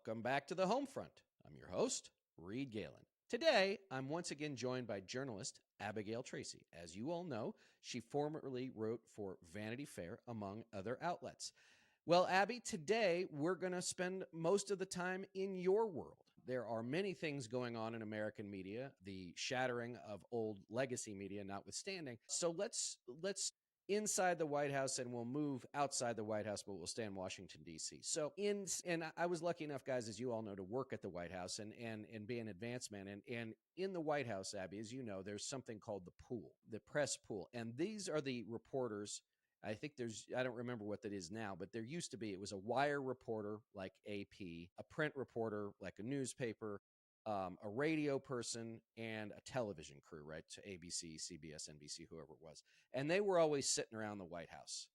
Welcome back to the Home Front. I'm your host, Reed Galen. Today, I'm once again joined by journalist Abigail Tracy. As you all know, she formerly wrote for Vanity Fair, among other outlets. Well, Abby, today we're going to spend most of the time in your world. There are many things going on in American media, the shattering of old legacy media notwithstanding. So let's inside the White House, and we'll move outside the White House, but we'll stay in Washington, D.C. And I was lucky enough, guys, as you all know, to work at the White House and be an advance man. And in the White House, Abby, as you know, there's something called the pool, the press pool. And these are the reporters. I think I don't remember what that is now, but there used to be, it was a wire reporter like AP, a print reporter like a newspaper, a radio person, and a television crew, right? To ABC, CBS, NBC, whoever it was. And they were always sitting around the White House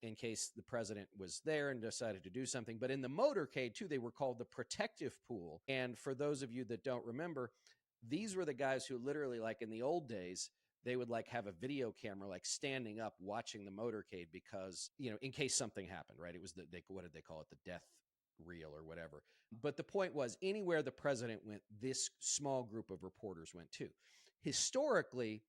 in case the president was there and decided to do something. But in the motorcade, too, they were called the protective pool. And for those of you that don't remember, these were the guys who literally, like in the old days, they would like have a video camera like standing up watching the motorcade because, in case something happened, right? It was what did they call it? The death reel or whatever. But the point was, anywhere the president went, this small group of reporters went too. Historically,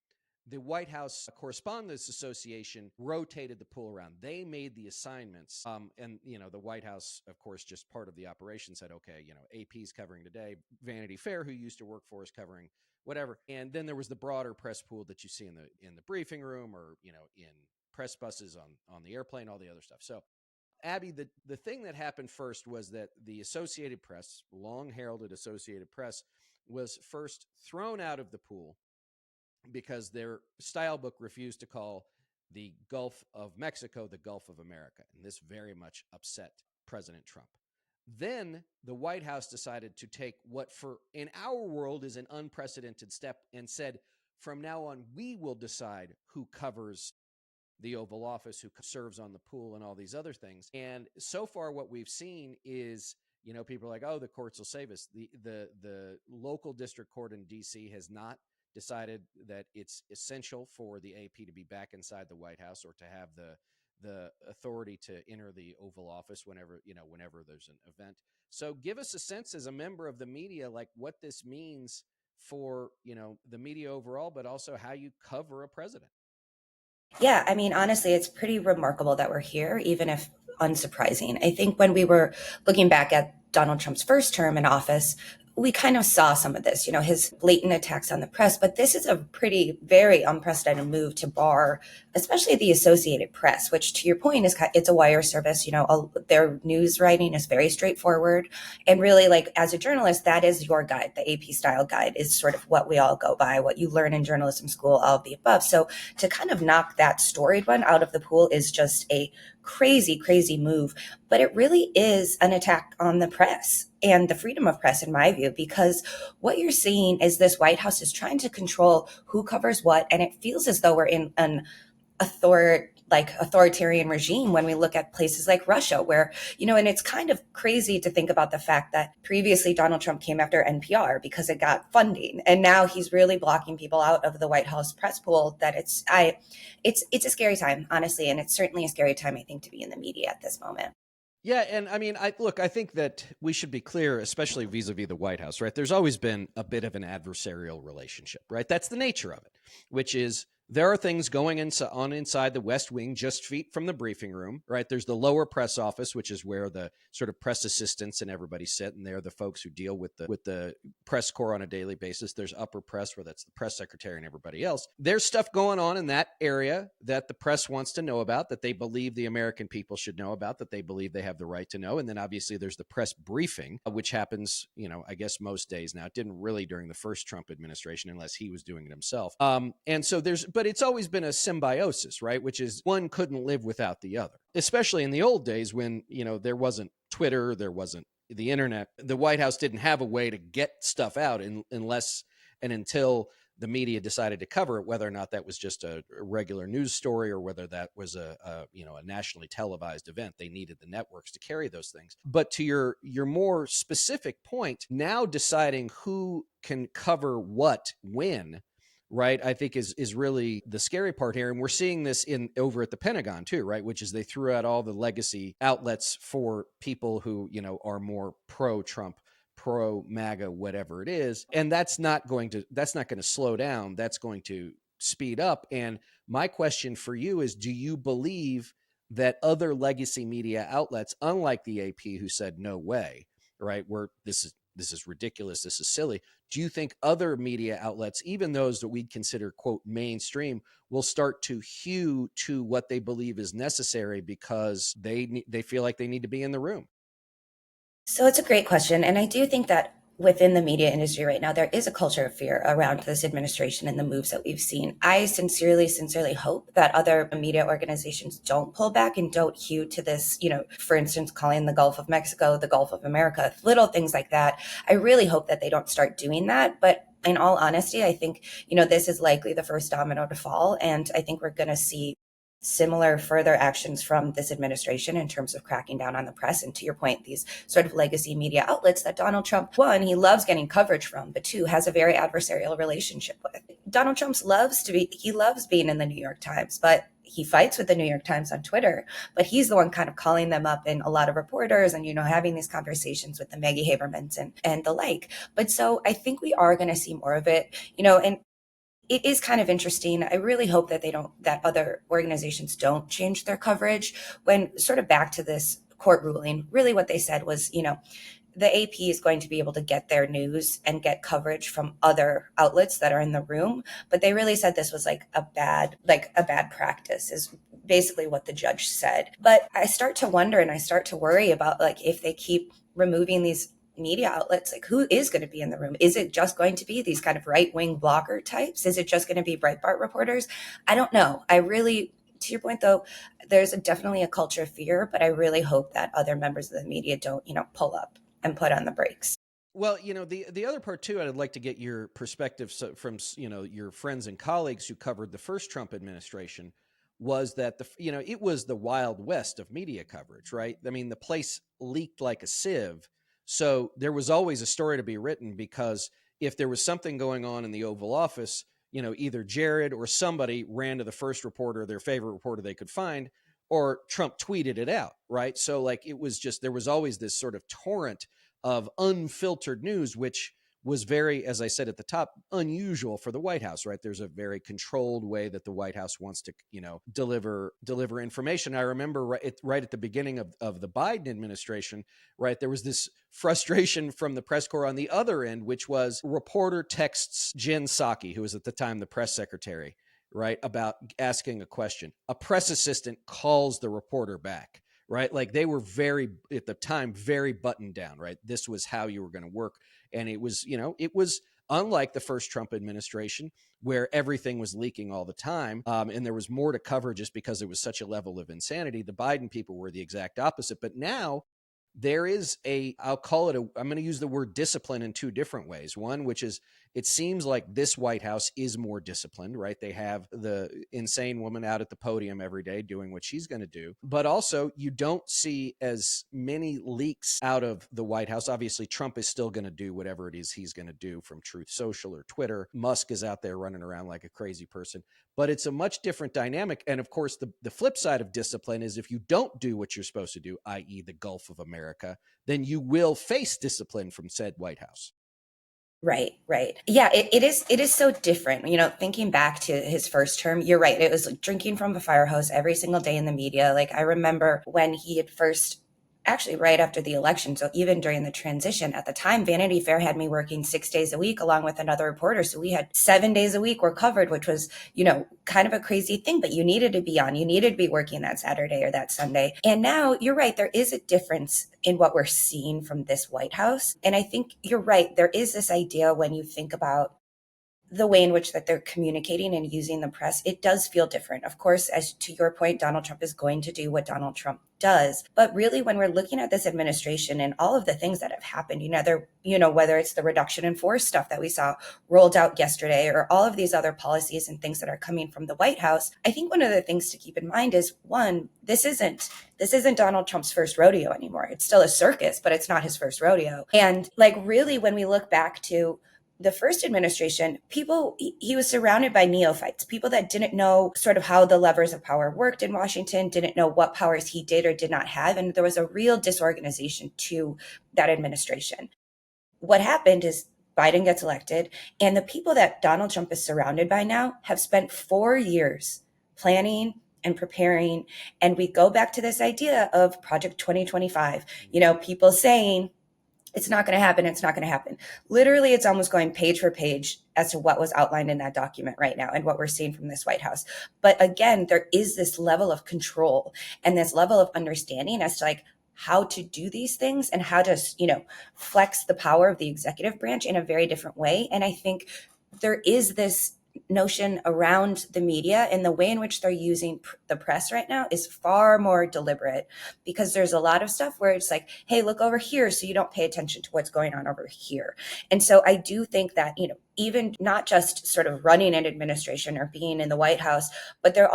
the White House Correspondents Association rotated the pool around. They made the assignments. And the White House, of course, just part of the operation said, okay, AP's covering today. Vanity Fair, who used to work for us, covering whatever. And then there was the broader press pool that you see in the briefing room or, in press buses on the airplane, all the other stuff. So, Abby, the thing that happened first was that the Associated Press, long heralded Associated Press, was first thrown out of the pool because their style book refused to call the Gulf of Mexico the Gulf of America. And this very much upset President Trump. Then the White House decided to take what in our world is an unprecedented step and said, from now on, we will decide who covers the Oval Office, who serves on the pool and all these other things. And so far what we've seen is, people are like, oh, the courts will save us. The local district court in D.C. has not decided that it's essential for the AP to be back inside the White House or to have the authority to enter the Oval Office whenever there's an event. So give us a sense as a member of the media, like what this means for, the media overall, but also how you cover a president. Yeah, I mean, honestly, it's pretty remarkable that we're here, even if unsurprising. I think when we were looking back at Donald Trump's first term in office, we kind of saw some of this, his blatant attacks on the press. But this is a very unprecedented move to bar, especially the Associated Press, which, to your point, it's a wire service. Their news writing is very straightforward. And really, like, as a journalist, that is your guide. The AP style guide is sort of what we all go by, what you learn in journalism school, all of the above. So to kind of knock that storied one out of the pool is just a crazy, crazy move. But it really is an attack on the press and the freedom of press, in my view, because what you're seeing is this White House is trying to control who covers what. And it feels as though we're in an authoritarian regime when we look at places like Russia, where, and it's kind of crazy to think about the fact that previously Donald Trump came after NPR because it got funding. And now he's really blocking people out of the White House press pool. That it's a scary time, honestly. And it's certainly a scary time, I think, to be in the media at this moment. Yeah, and I mean, I think that we should be clear, especially vis-a-vis the White House, right? There's always been a bit of an adversarial relationship, right? That's the nature of it, which is there are things going on inside the West Wing, just feet from the briefing room, right? There's the lower press office, which is where the sort of press assistants and everybody sit, and they're the folks who deal with the press corps on a daily basis. There's upper press, where that's the press secretary and everybody else. There's stuff going on in that area that the press wants to know about, that they believe the American people should know about, that they believe they have the right to know. And then obviously there's the press briefing, which happens, I guess most days now. It didn't really during the first Trump administration, unless he was doing it himself. And so but it's always been a symbiosis, right? Which is one couldn't live without the other, especially in the old days when, there wasn't Twitter, there wasn't the internet. The White House didn't have a way to get stuff out unless and until the media decided to cover it, whether or not that was just a regular news story or whether that was a nationally televised event. They needed the networks to carry those things. But to your more specific point, now deciding who can cover what when right, I think is really the scary part here. And we're seeing this over at the Pentagon too, right? Which is they threw out all the legacy outlets for people who, are more pro-Trump, pro MAGA, whatever it is. And that's not going to slow down. That's going to speed up. And my question for you is, do you believe that other legacy media outlets, unlike the AP, who said no way, right, where this is ridiculous, this is silly, do you think other media outlets, even those that we'd consider, quote, mainstream, will start to hew to what they believe is necessary because they feel like they need to be in the room? So it's a great question. And I do think that within the media industry right now, there is a culture of fear around this administration and the moves that we've seen. I sincerely, sincerely hope that other media organizations don't pull back and don't hew to this, for instance, calling the Gulf of Mexico the Gulf of America, little things like that. I really hope that they don't start doing that. But in all honesty, I think, this is likely the first domino to fall. And I think we're going to see similar further actions from this administration in terms of cracking down on the press. And to your point, these sort of legacy media outlets that Donald Trump, one, he loves getting coverage from, but two, has a very adversarial relationship with. Donald Trump loves being in the New York Times, but he fights with the New York Times on Twitter, but he's the one kind of calling them up, and a lot of reporters and, having these conversations with the Maggie Habermans and the like. But so I think we are going to see more of it, and it is kind of interesting. I really hope that that other organizations don't change their coverage. When sort of back to this court ruling, really what they said was, the AP is going to be able to get their news and get coverage from other outlets that are in the room. But they really said this was like a bad practice is basically what the judge said. But I start to wonder and I start to worry about if they keep removing these media outlets, who is going to be in the room? Is it just going to be these kind of right-wing blogger types? Is it just going to be Breitbart reporters? I don't know. To your point though, there's definitely a culture of fear, but I really hope that other members of the media don't, pull up and put on the brakes. Well, the other part too, I'd like to get your perspective from, your friends and colleagues who covered the first Trump administration, was that it was the Wild West of media coverage, right? I mean, the place leaked like a sieve. So there was always a story to be written, because if there was something going on in the Oval Office, either Jared or somebody ran to the first reporter, their favorite reporter they could find, or Trump tweeted it out, right? So it was just, there was always this sort of torrent of unfiltered news, which was very, as I said at the top, unusual for the White House, right? There's a very controlled way that the White House wants to, deliver information. I remember right at the beginning of the Biden administration, right, there was this frustration from the press corps on the other end, which was reporter texts Jen Psaki, who was at the time the press secretary, right, about asking a question. A press assistant calls the reporter back, right? They were at the time, very buttoned down, right? This was how you were going to work. And it was, it was unlike the first Trump administration, where everything was leaking all the time. And there was more to cover just because it was such a level of insanity. The Biden people were the exact opposite. But now there is I'm going to use the word discipline in two different ways. One, which is, it seems like this White House is more disciplined, right? They have the insane woman out at the podium every day doing what she's going to do. But also, you don't see as many leaks out of the White House. Obviously, Trump is still going to do whatever it is he's going to do from Truth Social or Twitter. Musk is out there running around like a crazy person. But it's a much different dynamic. And of course, the flip side of discipline is, if you don't do what you're supposed to do, i.e. the Gulf of America, then you will face discipline from said White House. Right. Yeah, it is so different. Thinking back to his first term, you're right. It was like drinking from a fire hose every single day in the media. I remember when he had first, actually right after the election, so even during the transition, at the time, Vanity Fair had me working 6 days a week along with another reporter. So we had 7 days a week were covered, which was, kind of a crazy thing, but you needed to be on. You needed to be working that Saturday or that Sunday. And now you're right. There is a difference in what we're seeing from this White House. And I think you're right. There is this idea, when you think about the way in which that they're communicating and using the press, it does feel different. Of course, as to your point, Donald Trump is going to do what Donald Trump does. But really, when we're looking at this administration and all of the things that have happened, whether it's the reduction in force stuff that we saw rolled out yesterday, or all of these other policies and things that are coming from the White House, I think one of the things to keep in mind is, one, this isn't Donald Trump's first rodeo anymore. It's still a circus, but it's not his first rodeo. And really, when we look back to the first administration, he was surrounded by neophytes, people that didn't know sort of how the levers of power worked in Washington, didn't know what powers he did or did not have. And there was a real disorganization to that administration. What happened is Biden gets elected, and the people that Donald Trump is surrounded by now have spent 4 years planning and preparing. And we go back to this idea of Project 2025, people saying, it's not going to happen. It's not going to happen. Literally, it's almost going page for page as to what was outlined in that document right now and what we're seeing from this White House. But again, there is this level of control and this level of understanding as to how to do these things and how to, flex the power of the executive branch in a very different way. And I think there is this notion around the media and the way in which they're using the press right now is far more deliberate, because there's a lot of stuff where it's like, hey, look over here, so you don't pay attention to what's going on over here. And so I do think that, even not just sort of running an administration or being in the White House, but they've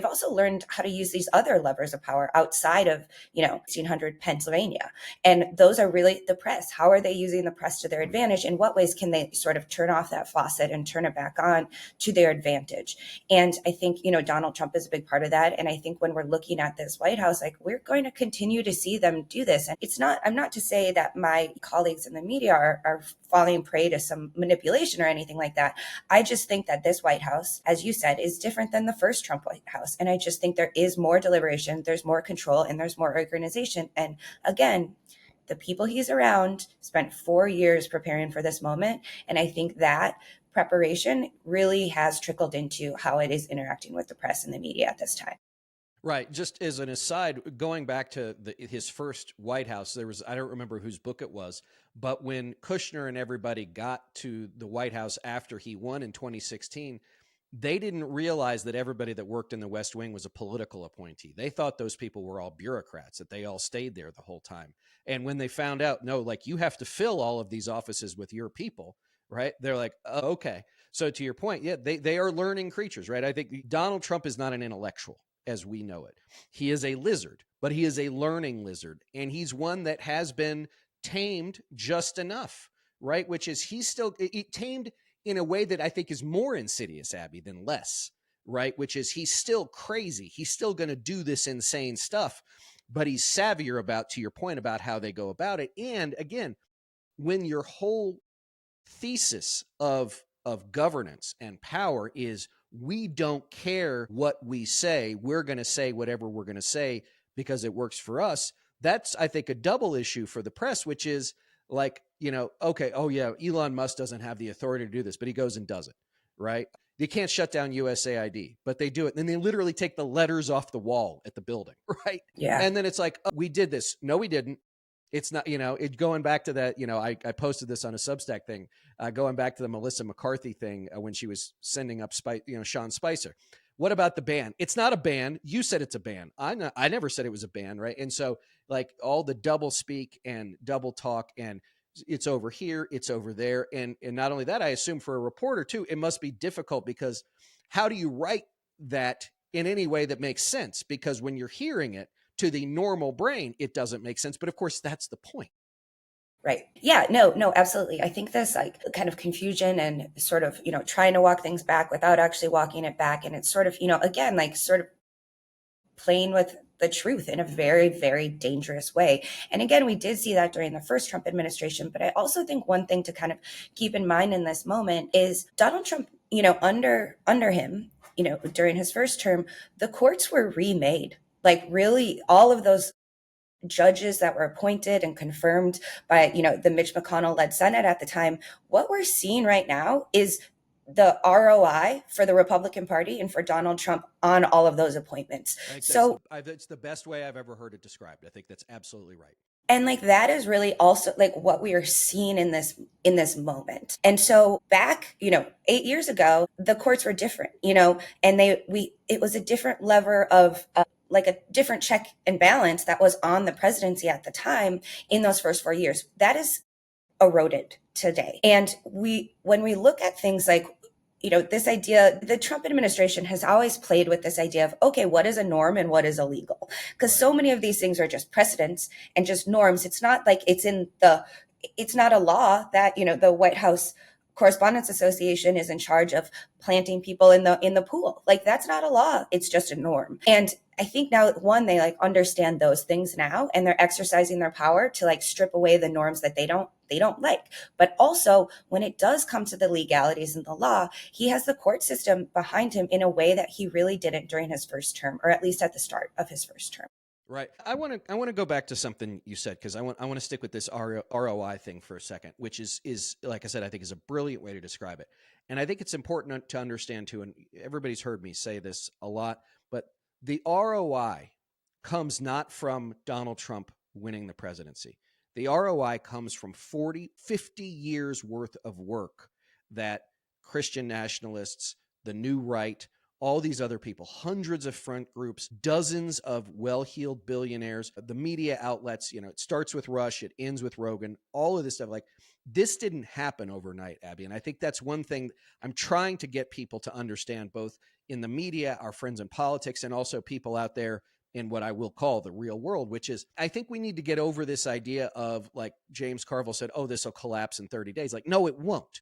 also learned how to use these other levers of power outside of, 1600 Pennsylvania. And those are really the press. How are they using the press to their advantage? In what ways can they sort of turn off that faucet and turn it back on to their advantage? And I think, Donald Trump is a big part of that. And I think when we're looking at this White House, we're going to continue to see them do this. And I'm not to say that my colleagues in the media are falling prey to some manipulation or anything like that. I just think that this White House, as you said, is different than the first Trump White House. And I just think there is more deliberation, there's more control, and there's more organization. And again, the people he's around spent 4 years preparing for this moment. And I think that preparation really has trickled into how it is interacting with the press and the media at this time. Right. Just as an aside, going back to his first White House, I don't remember whose book it was, but when Kushner and everybody got to the White House after he won in 2016, they didn't realize that everybody that worked in the West Wing was a political appointee. They thought those people were all bureaucrats, that they all stayed there the whole time. And when they found out, no, you have to fill all of these offices with your people, right? They're like, oh, okay. So to your point, yeah, they are learning creatures, right? I think Donald Trump is not an intellectual as we know it. He is a lizard, but he is a learning lizard. And he's one that has been tamed just enough, right? Which is he's still tamed in a way that I think is more insidious, Abby, than less, right? Which is he's still crazy. He's still going to do this insane stuff, but he's savvier about, to your point, about how they go about it. And again, when your whole thesis of governance and power is we don't care what we say, we're going to say whatever we're going to say because it works for us. That's, I think, a double issue for the press, which is okay, oh yeah, Elon Musk doesn't have the authority to do this, but he goes and does it, right? They can't shut down USAID, but they do it. And then they literally take the letters off the wall at the building, right? Yeah. And then it's like, oh, we did this. No, we didn't. It's not, going back to that, I posted this on a Substack thing, going back to the Melissa McCarthy thing when she was sending up Sean Spicer. What about the ban? It's not a ban. You said it's a ban. I never said it was a ban, right? And so all the double speak and double talk and it's over here, it's over there. And not only that, I assume for a reporter too, it must be difficult because how do you write that in any way that makes sense? Because when you're hearing it, to the normal brain, it doesn't make sense. But of course, that's the point. Right. Yeah, no, absolutely. I think this kind of confusion and sort of, trying to walk things back without actually walking it back. And it's sort of, again, sort of playing with the truth in a very, very dangerous way. And again, we did see that during the first Trump administration. But I also think one thing to kind of keep in mind in this moment is Donald Trump, under him, during his first term, the courts were remade. Really, all of those judges that were appointed and confirmed by, the Mitch McConnell-led Senate at the time, what we're seeing right now is the ROI for the Republican Party and for Donald Trump on all of those appointments. So it's the best way I've ever heard it described. I think that's absolutely right. And that is really also what we are seeing in this moment. And so back, 8 years ago, the courts were different, and it was a different lever of a different check and balance that was on the presidency at the time in those first 4 years. That is eroded today. And when we look at things this idea, the Trump administration has always played with this idea of, okay, what is a norm and what is illegal? Because so many of these things are just precedents and just norms. It's not it's not a law that, the White House Correspondence Association is in charge of planting people in the pool. Like, that's not a law. It's just a norm. And I think now, one, they like understand those things now, and they're exercising their power to like strip away the norms that they don't like. But also, when it does come to the legalities and the law, he has the court system behind him in a way that he really didn't during his first term, or at least at the start of his first term. Right. I want to go back to something you said, because I want to stick with this ROI thing for a second, which is like I said, I think is a brilliant way to describe it. And I think it's important to understand too, and everybody's heard me say this a lot, but the ROI comes not from Donald Trump winning the presidency. The ROI comes from 40, 50 years worth of work that Christian nationalists, the New Right, all these other people, hundreds of front groups, dozens of well-heeled billionaires, the media outlets, it starts with Rush, it ends with Rogan, all of this stuff. Like, this didn't happen overnight, Abby. And I think that's one thing I'm trying to get people to understand, both in the media, our friends in politics, and also people out there in what I will call the real world, which is, I think we need to get over this idea of, like James Carville said, oh, this will collapse in 30 days. Like, no, it won't.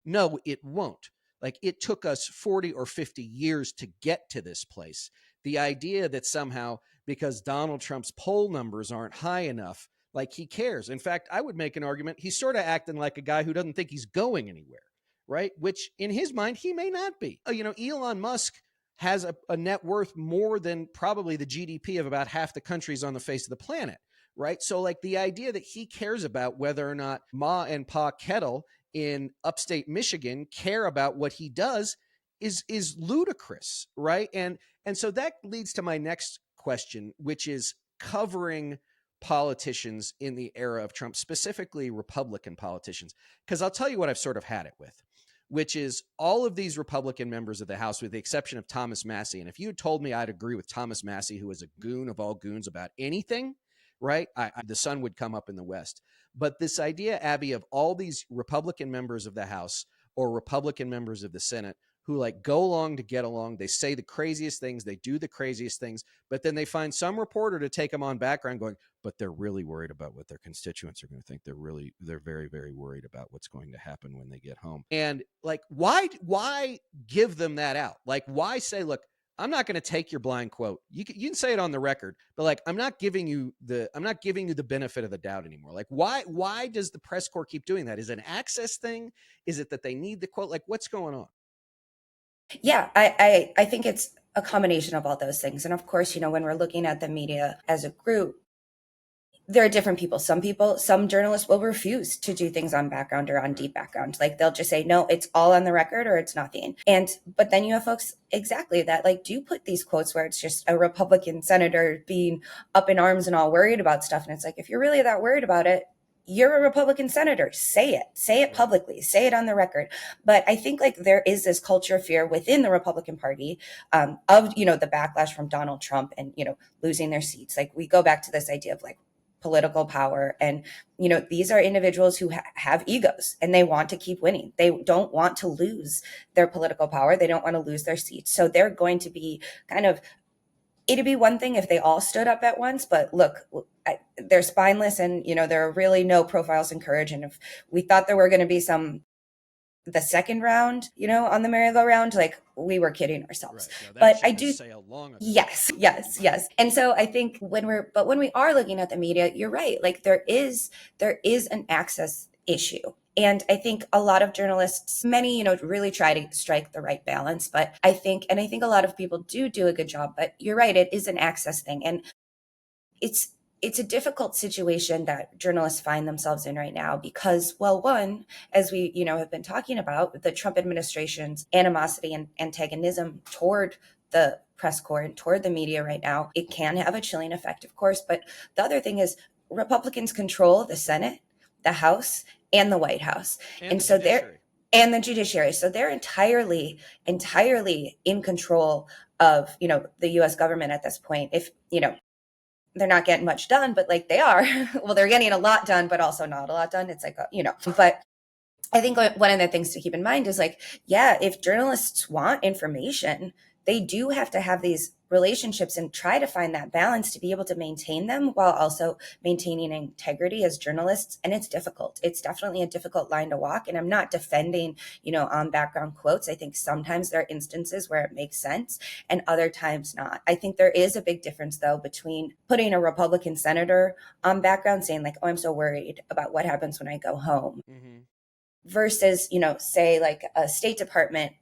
No, it won't. Like, it took us 40 or 50 years to get to this place. The idea that somehow, because Donald Trump's poll numbers aren't high enough, like he cares. In fact, I would make an argument, he's sort of acting like a guy who doesn't think he's going anywhere, right? Which in his mind, he may not be. Elon Musk has a net worth more than probably the GDP of about half the countries on the face of the planet, right? So like, the idea that he cares about whether or not Ma and Pa Kettle in upstate Michigan care about what he does is ludicrous, right? And so that leads to my next question, which is covering politicians in the era of Trump, specifically Republican politicians. Because I'll tell you what I've sort of had it with, which is all of these Republican members of the House, with the exception of Thomas Massie. And if you had told me I'd agree with Thomas Massie, who is a goon of all goons, about anything, right, the sun would come up in the West. But this idea, Abby, of all these Republican members of the House or Republican members of the Senate who like go along to get along, they say the craziest things, they do the craziest things, but then they find some reporter to take them on background going, but they're really worried about what their constituents are going to think. They're very, very worried about what's going to happen when they get home. And like, why give them that out? Like, why say, look, I'm not going to take your blind quote. You can say it on the record, but like, I'm not giving you the benefit of the doubt anymore. Like, why does the press corps keep doing that? Is it an access thing? Is it that they need the quote? Like, what's going on? Yeah, I think it's a combination of all those things. And of course, when we're looking at the media as a group, there are different people. Some journalists will refuse to do things on background or on deep background. Like, they'll just say, no, it's all on the record or it's nothing. But then you have folks exactly that like do put these quotes where it's just a Republican senator being up in arms and all worried about stuff. And it's like, if you're really that worried about it, you're a Republican senator. Say it publicly, say it on the record. But I think like there is this culture of fear within the Republican Party of, the backlash from Donald Trump and, losing their seats. Like, we go back to this idea of like political power. And, these are individuals who have egos and they want to keep winning. They don't want to lose their political power. They don't want to lose their seats. So they're going to be it'd be one thing if they all stood up at once, but look, they're spineless and, there are really no profiles in courage. And if we thought there were going to be the second round, on the merry-go-round, like, we were kidding ourselves. Right. No, but I do sail long ago. Yes. And so I think when we are looking at the media, you're right. Like, there is an access issue. And I think a lot of journalists, many, really try to strike the right balance. But I think a lot of people do a good job. But you're right, it is an access thing. And it's a difficult situation that journalists find themselves in right now because, well, one, as we, have been talking about, the Trump administration's animosity and antagonism toward the press corps and toward the media right now, it can have a chilling effect, of course. But the other thing is Republicans control the Senate, the House, and the White House. And so and the judiciary. So they're entirely in control of, the US government at this point. If, they're not getting much done, but like they are, well, they're getting a lot done, but also not a lot done. It's like, but I think one of the things to keep in mind is like, yeah, if journalists want information, they do have to have these relationships and try to find that balance to be able to maintain them while also maintaining integrity as journalists. And it's difficult. It's definitely a difficult line to walk. And I'm not defending, on background quotes. I think sometimes there are instances where it makes sense and other times not. I think there is a big difference, though, between putting a Republican senator on background saying, like, oh, I'm so worried about what happens when I go home, versus, say like a State Department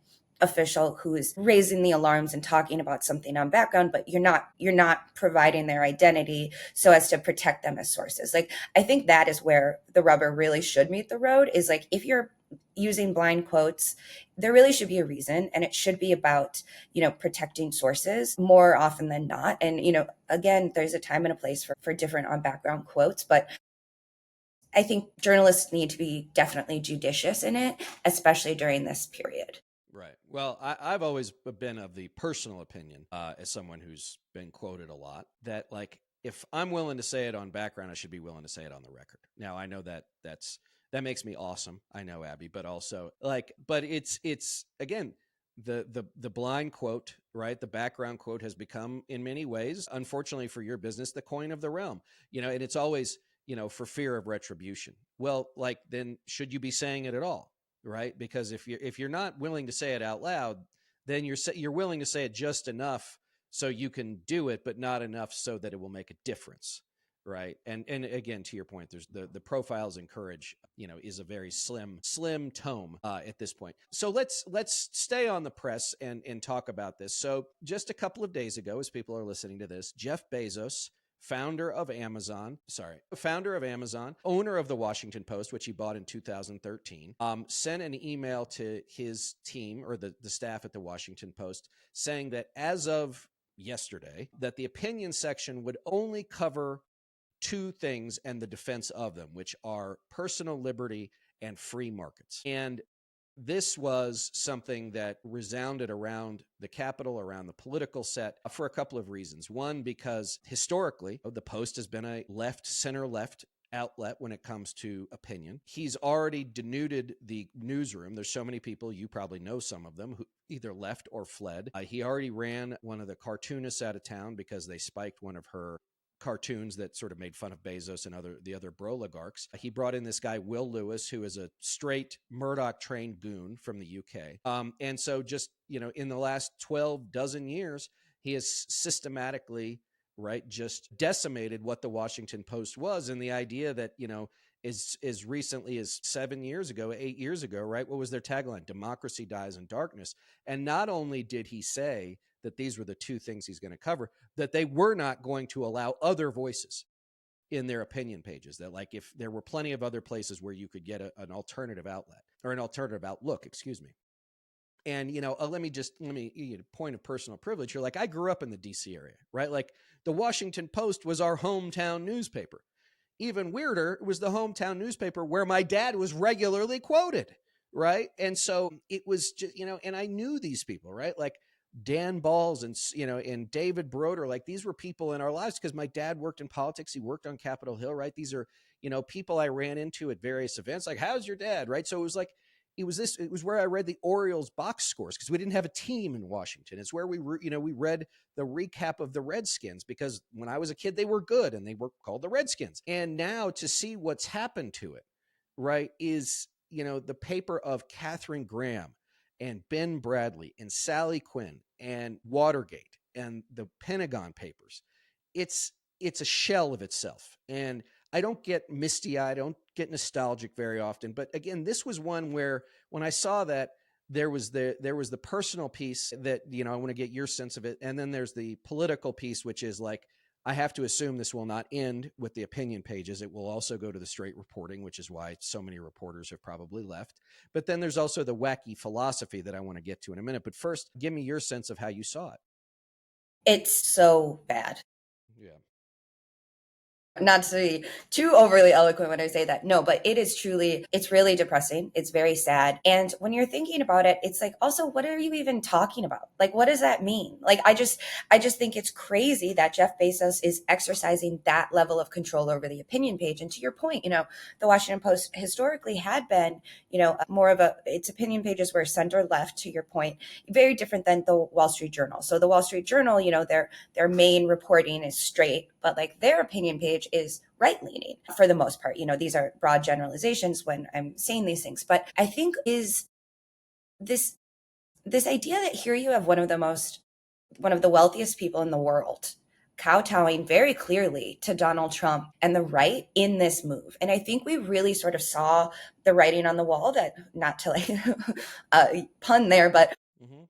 official who's raising the alarms and talking about something on background, but you're not providing their identity so as to protect them as sources. Like, I think that is where the rubber really should meet the road, is like, if you're using blind quotes, there really should be a reason, and it should be about, protecting sources more often than not. And, again, there's a time and a place for different on background quotes, but I think journalists need to be definitely judicious in it, especially during this period. Right. Well, I've always been of the personal opinion, as someone who's been quoted a lot, that like, if I'm willing to say it on background, I should be willing to say it on the record. Now, I know that that makes me awesome. I know, Abby, but also but it's again, the blind quote, right? The background quote has become, in many ways, unfortunately for your business, the coin of the realm, and it's always, for fear of retribution. Well, like, then should you be saying it at all? Right? Because if you're not willing to say it out loud, then you're willing to say it just enough so you can do it, but not enough so that it will make a difference. Right. And again, to your point, there's the profiles encourage, is a very slim tome at this point. So let's stay on the press and talk about this. So just a couple of days ago, as people are listening to this, Jeff Bezos, founder of Amazon, owner of the Washington Post, which he bought in 2013, sent an email to his team, or the staff at the Washington Post, saying that as of yesterday, that the opinion section would only cover two things and the defense of them, which are personal liberty and free markets. And this was something that resounded around the Capitol, around the political set, for a couple of reasons. One, because historically, the Post has been a center-left outlet when it comes to opinion. He's already denuded the newsroom. There's so many people, you probably know some of them, who either left or fled. He already ran one of the cartoonists out of town because they spiked one of her cartoons that sort of made fun of Bezos and the other broligarchs. He brought in this guy, Will Lewis, who is a straight Murdoch-trained goon from the UK. And so just, in the last 12 dozen years, he has systematically, right, just decimated what the Washington Post was. And the idea that, as recently as 8 years ago, right, what was their tagline? Democracy dies in darkness. And not only did he say that these were the two things he's going to cover, that they were not going to allow other voices in their opinion pages, that like, if there were plenty of other places where you could get an alternative outlet, or an alternative outlook, excuse me. And, let me point of personal privilege here. Like, I grew up in the DC area, right? Like, the Washington Post was our hometown newspaper. Even weirder, it was the hometown newspaper where my dad was regularly quoted, right? And so it was just, and I knew these people, right? Like Dan Balls and David Broder, like, these were people in our lives because my dad worked in politics. He worked on Capitol Hill, right? These are, people I ran into at various events. Like, how's your dad, right? So it was like, it was where I read the Orioles box scores because we didn't have a team in Washington. It's where we read the recap of the Redskins because when I was a kid, they were good and they were called the Redskins. And now to see what's happened to it, right, is, the paper of Katharine Graham and Ben Bradley and Sally Quinn and Watergate and the Pentagon Papers. It's a shell of itself. And I don't get misty-eyed, I don't get nostalgic very often. But again, this was one where when I saw that, there was the personal piece that, I want to get your sense of it. And then there's the political piece, which is like, I have to assume this will not end with the opinion pages. It will also go to the straight reporting, which is why so many reporters have probably left. But then there's also the wacky philosophy that I want to get to in a minute. But first, give me your sense of how you saw it. It's so bad. Yeah. Not to be too overly eloquent when I say that. No, but it is truly, it's really depressing. It's very sad. And when you're thinking about it, it's like, also, what are you even talking about? Like, what does that mean? Like, I just think it's crazy that Jeff Bezos is exercising that level of control over the opinion page. And to your point, the Washington Post historically had been, more of its opinion pages were center left, to your point, very different than the Wall Street Journal. So the Wall Street Journal, their main reporting is straight, but like their opinion page is right leaning for the most part. These are broad generalizations when I'm saying these things, but I think is this idea that here you have one of the wealthiest people in the world kowtowing very clearly to Donald Trump and the right in this move. And I think we really sort of saw the writing on the wall, that, not to like pun there, but Mm-hmm.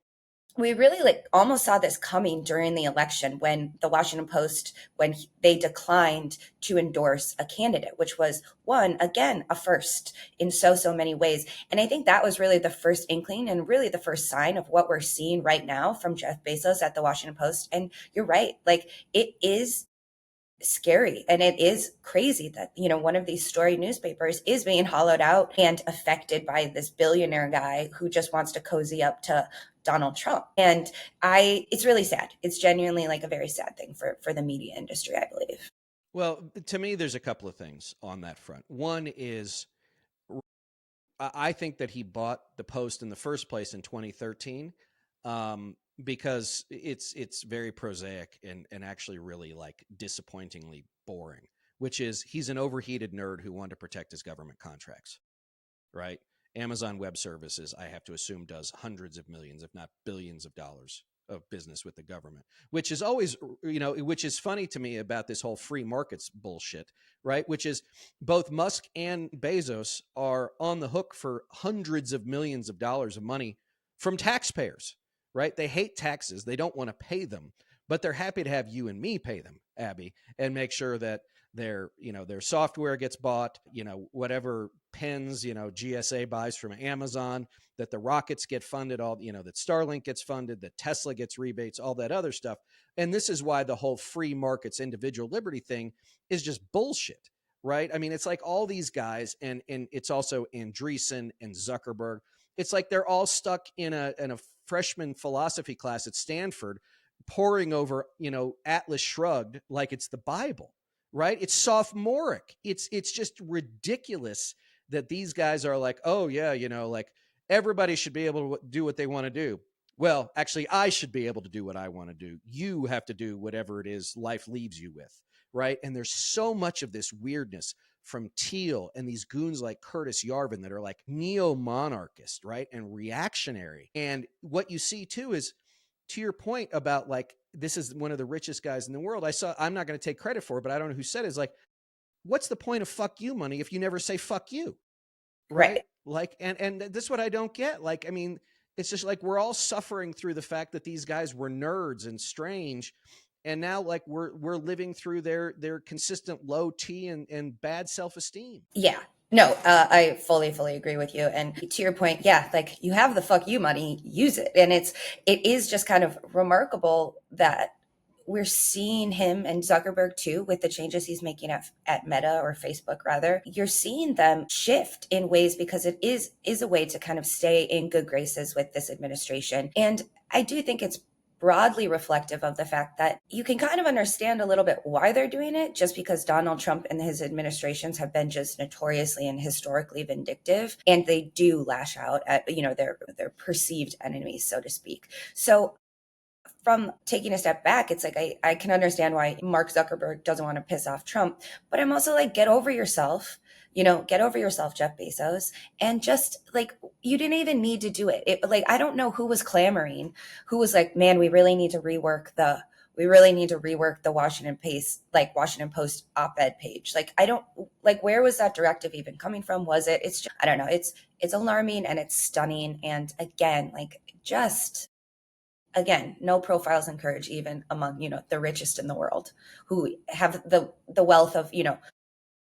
we really like almost saw this coming during the election when the Washington Post, when they declined to endorse a candidate, which was one, again, a first in so many ways. And I think that was really the first inkling and really the first sign of what we're seeing right now from Jeff Bezos at the Washington Post. And you're right, like it is scary and it is crazy that one of these story newspapers is being hollowed out and affected by this billionaire guy who just wants to cozy up to Donald Trump. And it's really sad. It's genuinely like a very sad thing for the media industry, I believe. Well, to me, there's a couple of things on that front. One is, I think that he bought the Post in the first place in 2013, because it's very prosaic and actually really like disappointingly boring, which is he's an overheated nerd who wanted to protect his government contracts, right? Amazon Web Services, I have to assume, does hundreds of millions, if not billions of dollars of business with the government, which is always, which is funny to me about this whole free markets bullshit, right? Which is both Musk and Bezos are on the hook for hundreds of millions of dollars of money from taxpayers, right? They hate taxes. They don't want to pay them, but they're happy to have you and me pay them, Abby, and make sure that their software gets bought, whatever pens, GSA buys from Amazon, that the rockets get funded, all, that Starlink gets funded, that Tesla gets rebates, all that other stuff. And this is why the whole free markets, individual liberty thing is just bullshit, right? I mean, it's like all these guys, and it's also Andreessen and Zuckerberg. It's like they're all stuck in a freshman philosophy class at Stanford, poring over, Atlas Shrugged like it's the Bible, right? It's sophomoric. It's just ridiculous that these guys are like, oh yeah, like everybody should be able to do what they want to do. Well, actually, I should be able to do what I want to do. You have to do whatever it is life leaves you with, right? And there's so much of this weirdness from Thiel and these goons like Curtis Yarvin that are like neo-monarchist, right? And reactionary. And what you see too is, to your point about like, this is one of the richest guys in the world. I'm not going to take credit for it, but I don't know who said it. Is like, what's the point of fuck you money if you never say fuck you? Right. Right. Like, and this is what I don't get. Like, I mean, it's just like, we're all suffering through the fact that these guys were nerds and strange. And now like we're living through their consistent low T and bad self-esteem. Yeah. No, I fully agree with you. And to your point, yeah, like you have the fuck you money, use it. And it is just kind of remarkable that we're seeing him and Zuckerberg too, with the changes he's making at Meta, or Facebook rather. You're seeing them shift in ways because it is a way to kind of stay in good graces with this administration. And I do think it's broadly reflective of the fact that you can kind of understand a little bit why they're doing it, just because Donald Trump and his administrations have been just notoriously and historically vindictive, and they do lash out at their perceived enemies, so to speak. So from taking a step back, it's like I can understand why Mark Zuckerberg doesn't want to piss off Trump, but I'm also like, get over yourself. Get over yourself, Jeff Bezos, and just like, you didn't even need to do it. Like, I don't know who was clamoring, who was like, man, we really need to rework the Washington Post op-ed page. Like, I don't like, where was that directive even coming from? It's just, I don't know. It's alarming and it's stunning. And again, no profiles encouraged even among, the richest in the world, who have the wealth of,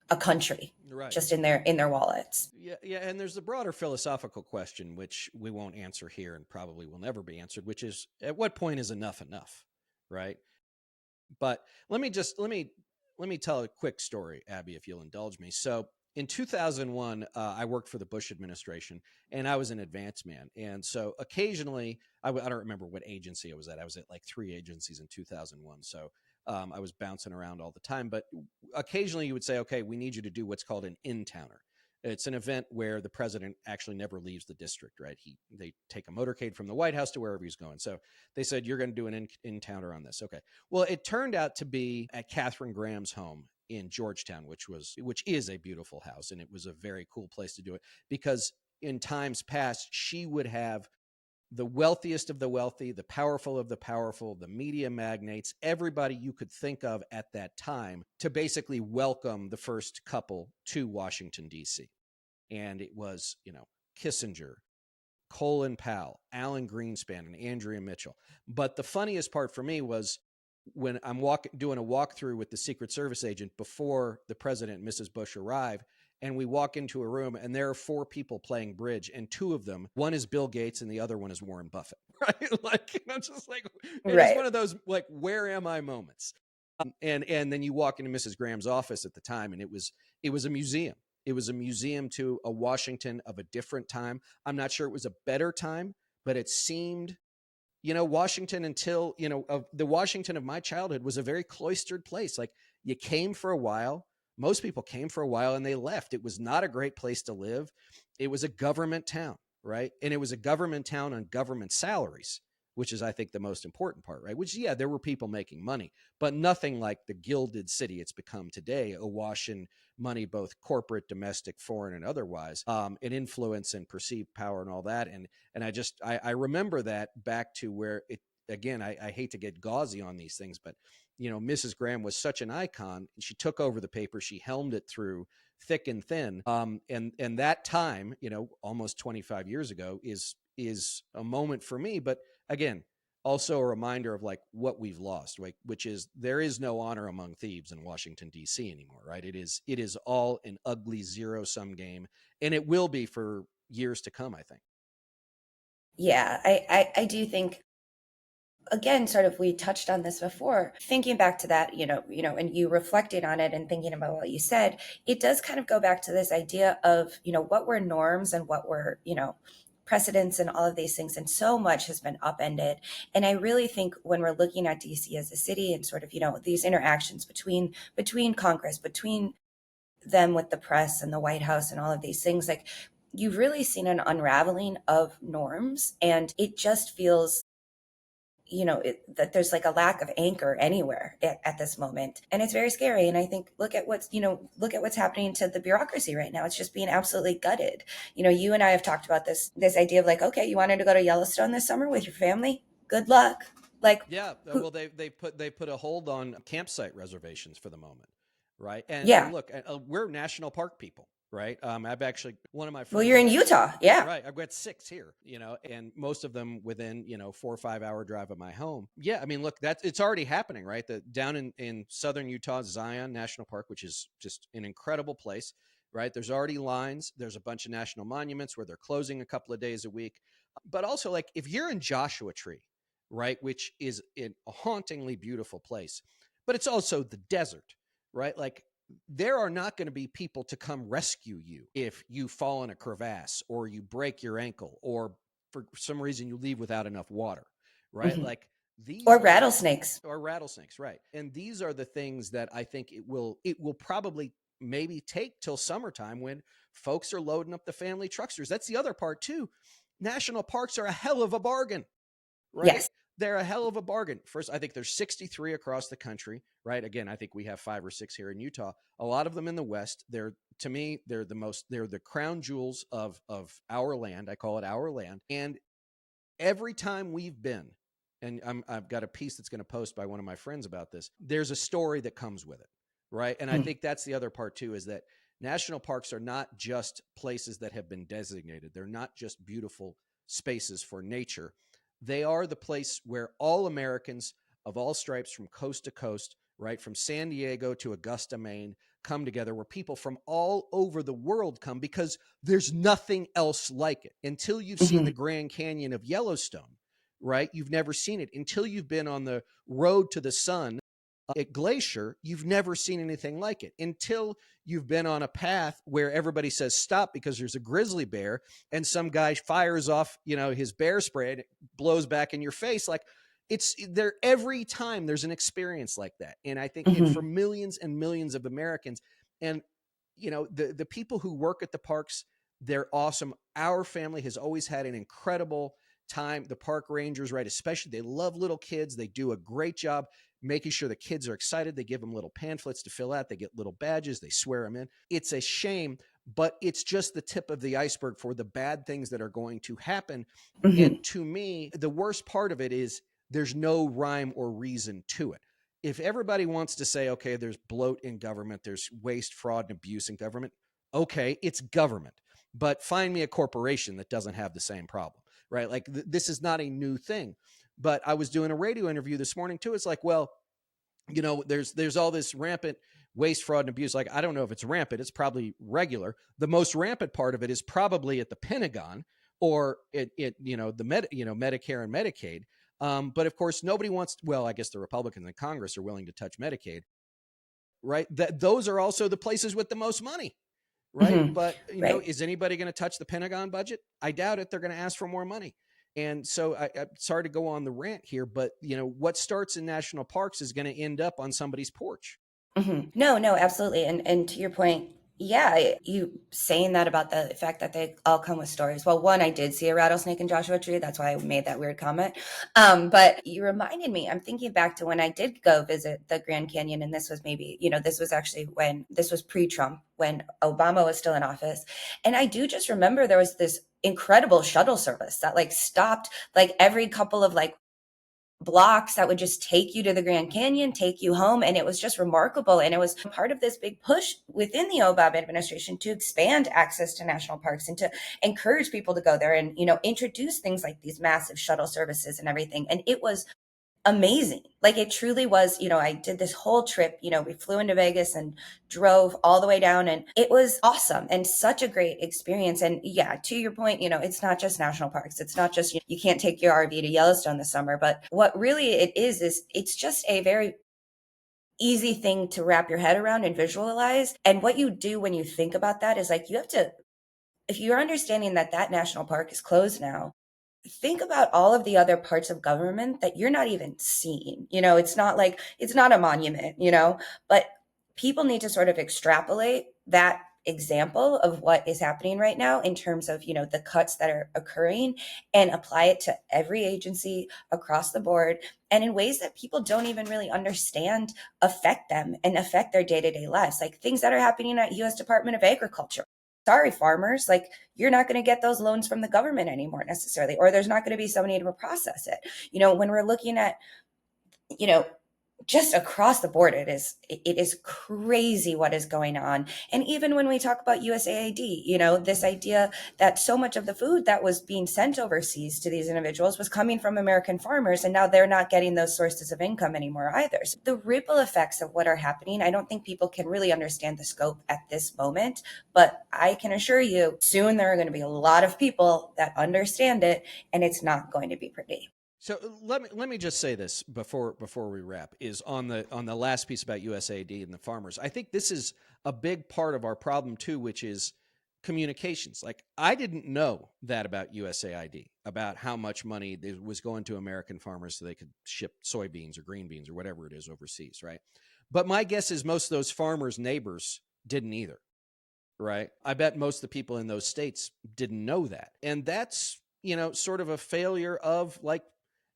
a country, Right. just in their wallets. Yeah, and there's the broader philosophical question, which we won't answer here and probably will never be answered, which is, at what point is enough enough, right? But let me let me tell a quick story, Abby, if you'll indulge me. So in 2001, I worked for the Bush administration, and I was an advance man. And so occasionally, I don't remember what agency I was at. I was at like 3 agencies in 2001. So I was bouncing around all the time. But occasionally, you would say, okay, we need you to do what's called an in-towner. It's an event where the president actually never leaves the district, right? They take a motorcade from the White House to wherever he's going. So they said, you're going to do an in-towner on this. Okay. Well, it turned out to be at Katharine Graham's home in Georgetown, which is a beautiful house. And it was a very cool place to do it because in times past, she would have the wealthiest of the wealthy, the powerful of the powerful, the media magnates, everybody you could think of at that time to basically welcome the first couple to Washington, D.C. And it was, Kissinger, Colin Powell, Alan Greenspan, and Andrea Mitchell. But the funniest part for me was when I'm doing a walkthrough with the Secret Service agent before the president and Mrs. Bush arrive, and we walk into a room and there are 4 people playing bridge, and 2 of them, one is Bill Gates and the other one is Warren Buffett, right? Like, I'm just like, it is one of those, like, where am I moments? And then you walk into Mrs. Graham's office at the time, and it was a museum. It was a museum to a Washington of a different time. I'm not sure it was a better time, but it seemed, Washington until, the Washington of my childhood was a very cloistered place. Like, you came for a while. Most people came for a while and they left. It was not a great place to live. It was a government town, right? And it was a government town on government salaries, which is, I think, the most important part, right? Which, yeah, there were people making money, but nothing like the gilded city it's become today, awash in money, both corporate, domestic, foreign, and otherwise, and influence and perceived power and all that. And I remember that back to where it, again, I hate to get gauzy on these things, but, Mrs. Graham was such an icon. She took over the paper. She helmed it through thick and thin. And that time, almost 25 years ago is a moment for me. But again, also a reminder of like what we've lost, right? Which is there is no honor among thieves in Washington, D.C. anymore, right? It is all an ugly zero-sum game, and it will be for years to come, I think. Yeah, I do think, again, sort of, we touched on this before, thinking back to that, and you reflecting on it and thinking about what you said, it does kind of go back to this idea of, what were norms and what were, precedents and all of these things. And so much has been upended. And I really think when we're looking at DC as a city and sort of, these interactions between Congress, between them with the press and the White House and all of these things, like, you've really seen an unraveling of norms. And it just feels, that there's like a lack of anchor anywhere at this moment. And it's very scary. And I think, look at what's happening to the bureaucracy right now. It's just being absolutely gutted. You and I have talked about this idea of like, okay, you wanted to go to Yellowstone this summer with your family? Good luck. Like, yeah, well, they put a hold on campsite reservations for the moment, right? And, yeah. and look, we're national park people, right? I've actually, one of my friends. Well, you're in Utah, yeah, right. I've got 6 here, and most of them within 4 or 5 hour drive of my home. Yeah, I mean, look, it's already happening, right? Down in southern Utah, Zion National Park, which is just an incredible place, right? There's already lines. There's a bunch of national monuments where they're closing a couple of days a week, but also, like, if you're in Joshua Tree, right, which is a hauntingly beautiful place, but it's also the desert, right? Like, there are not going to be people to come rescue you if you fall in a crevasse or you break your ankle or for some reason you leave without enough water, right? Mm-hmm. Like these or rattlesnakes, right? And these are the things that I think it will probably maybe take till summertime when folks are loading up the family trucksters. That's the other part too. National parks are a hell of a bargain, right? yes. They're a hell of a bargain. First, I think there's 63 across the country, right? Again, I think we have 5 or 6 here in Utah. A lot of them in the West. To me, they're the crown jewels of our land. I call it our land. And every time we've been, and I've got a piece that's going to post by one of my friends about this, there's a story that comes with it, right? And I think that's the other part too, is that national parks are not just places that have been designated. They're not just beautiful spaces for nature. They are the place where all Americans of all stripes from coast to coast, right, from San Diego to Augusta, Maine, come together, where people from all over the world come because there's nothing else like it. Until you've seen the Grand Canyon of Yellowstone, right, you've never seen it. Until you've been on the road to the sun At Glacier, you've never seen anything like it until you've been on a path where everybody says stop because there's a grizzly bear and some guy fires off, his bear spray and it blows back in your face. Like, it's there every time there's an experience like that. And I think for millions and millions of Americans, and the people who work at the parks, they're awesome. Our family has always had an incredible time. The park rangers, right, especially, they love little kids. They do a great job making sure the kids are excited. They give them little pamphlets to fill out. They get little badges. They swear them in. It's a shame, but it's just the tip of the iceberg for the bad things that are going to happen. And to me, the worst part of it is there's no rhyme or reason to it. If everybody wants to say, okay, there's bloat in government, there's waste, fraud, and abuse in government, okay, it's government. But find me a corporation that doesn't have the same problem, right? Like this is not a new thing. But I was doing a radio interview this morning too. It's like, well, there's all this rampant waste, fraud, and abuse. Like, I don't know if it's rampant. It's probably regular. The most rampant part of it is probably at the Pentagon or the Medicare and Medicaid. But of course, nobody wants. Well, I guess the Republicans in Congress are willing to touch Medicaid, right? Those are also the places with the most money. Right. But, is anybody going to touch the Pentagon budget? I doubt it. They're going to ask for more money. And so I'm sorry to go on the rant here, but, what starts in national parks is going to end up on somebody's porch. No, absolutely. And to your point, yeah, you saying that about the fact that they all come with stories. Well, one, I did see a rattlesnake in Joshua Tree. That's why I made that weird comment. But you reminded me, I'm thinking back to when I did go visit the Grand Canyon. And this was maybe, this was actually when this was pre-Trump, when Obama was still in office. And I do just remember there was this incredible shuttle service that stopped every couple of blocks that would just take you to the Grand Canyon, take you home. And it was just remarkable. And it was part of this big push within the Obama administration to expand access to national parks and to encourage people to go there and, introduce things like these massive shuttle services and everything. And it was amazing. It truly was, I did this whole trip, we flew into Vegas and drove all the way down, and it was awesome and such a great experience. And yeah, to your point, it's not just national parks. It's not just, you can't take your RV to Yellowstone this summer, but what really it is it's just a very easy thing to wrap your head around and visualize. And what you do when you think about that is you have to, if you're understanding that national park is closed now, think about all of the other parts of government that you're not even seeing. It's not it's not a monument, but people need to sort of extrapolate that example of what is happening right now in terms of, the cuts that are occurring and apply it to every agency across the board and in ways that people don't even really understand affect them and affect their day-to-day lives. Things that are happening at U.S. Department of Agriculture. Sorry, farmers, you're not going to get those loans from the government anymore necessarily, or there's not going to be somebody to process it. When we're looking at, just across the board, it is crazy what is going on. And even when we talk about USAID, this idea that so much of the food that was being sent overseas to these individuals was coming from American farmers, and now they're not getting those sources of income anymore either. So the ripple effects of what are happening, I don't think people can really understand the scope at this moment, but I can assure you soon there are going to be a lot of people that understand it, and it's not going to be pretty. So let me just say this before we wrap, is on the last piece about USAID and the farmers. I think this is a big part of our problem too, which is communications. I didn't know that about USAID, about how much money was going to American farmers so they could ship soybeans or green beans or whatever it is overseas, right? But my guess is most of those farmers' neighbors didn't either, right? I bet most of the people in those states didn't know that. And that's, sort of a failure of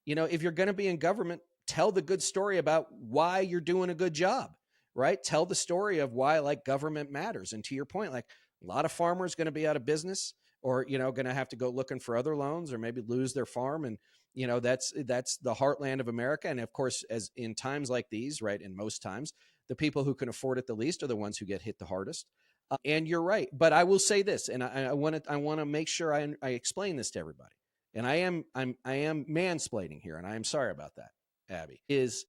if you're going to be in government, tell the good story about why you're doing a good job, right? Tell the story of why government matters. And to your point, a lot of farmers going to be out of business or, going to have to go looking for other loans or maybe lose their farm. And, that's the heartland of America. And of course, as in times like these, right, in most times, the people who can afford it the least are the ones who get hit the hardest. And you're right. But I will say this, and I want to make sure I explain this to everybody. And I am mansplaining here, and I am sorry about that, Abby, is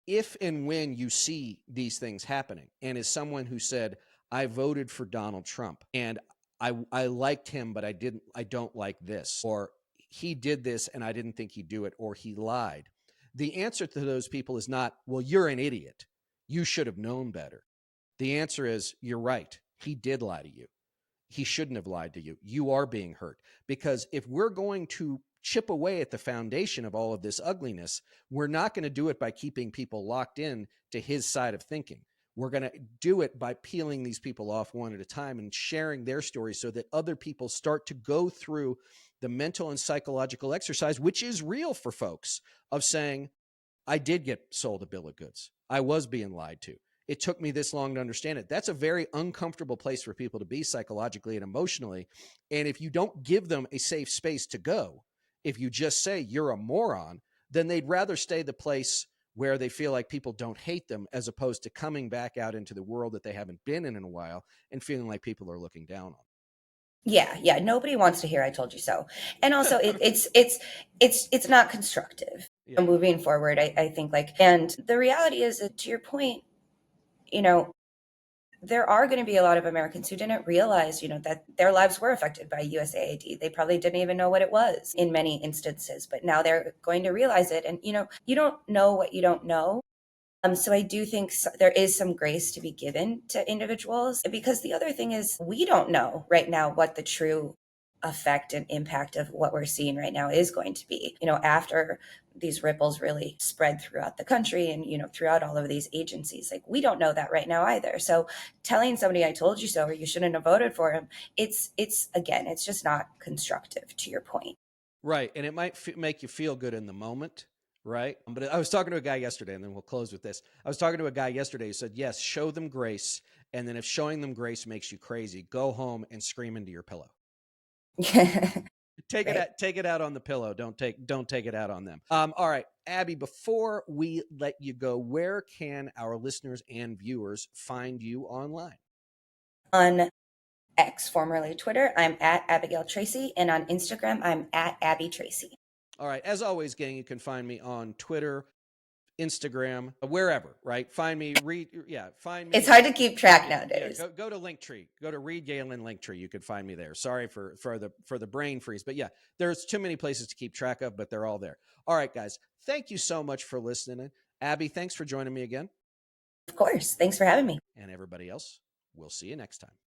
if and when you see these things happening, and as someone who said, I voted for Donald Trump and I liked him, but I don't like this, or he did this and I didn't think he'd do it, or he lied. The answer to those people is not, well, you're an idiot. You should have known better. The answer is, you're right. He did lie to you. He shouldn't have lied to you. You are being hurt. Because if we're going to chip away at the foundation of all of this ugliness, we're not going to do it by keeping people locked in to his side of thinking. We're going to do it by peeling these people off one at a time and sharing their stories so that other people start to go through the mental and psychological exercise, which is real for folks, of saying, I did get sold a bill of goods. I was being lied to. It took me this long to understand it. That's a very uncomfortable place for people to be psychologically and emotionally. And if you don't give them a safe space to go, if you just say you're a moron, then they'd rather stay the place where they feel like people don't hate them, as opposed to coming back out into the world that they haven't been in a while and feeling like people are looking down on them. Yeah. Nobody wants to hear "I told you so," and also it's not constructive. Yeah. Moving forward, I think and the reality is that, to your point, there are going to be a lot of Americans who didn't realize, that their lives were affected by USAID. They probably didn't even know what it was in many instances, but now they're going to realize it. And, you don't know what you don't know. So I do think there is some grace to be given to individuals, because the other thing is, we don't know right now what the true effect and impact of what we're seeing right now is going to be, after these ripples really spread throughout the country and, throughout all of these agencies. Like, we don't know that right now either. So telling somebody "I told you so" or "you shouldn't have voted for him," it's just not constructive, to your point. Right. And it might make you feel good in the moment. Right. But I was talking to a guy yesterday, and then we'll close with this. I was talking to a guy yesterday who said, yes, show them grace. And then if showing them grace makes you crazy, go home and scream into your pillow. Take it out on the pillow. Don't take it out on them. All right, Abby, before we let you go, where can our listeners and viewers find you online? On X, formerly Twitter, I'm at Abigail Tracy, and on Instagram, I'm at Abby Tracy. All right. As always, gang, you can find me on Twitter, Instagram, wherever, right? Find me, find me. It's hard to keep track nowadays. Yeah, go to Linktree. Go to Reed Galen Linktree. You could find me there. Sorry for the brain freeze, but yeah, there's too many places to keep track of, but they're all there. All right, guys, thank you so much for listening. Abby, thanks for joining me again. Of course. Thanks for having me. And everybody else, we'll see you next time.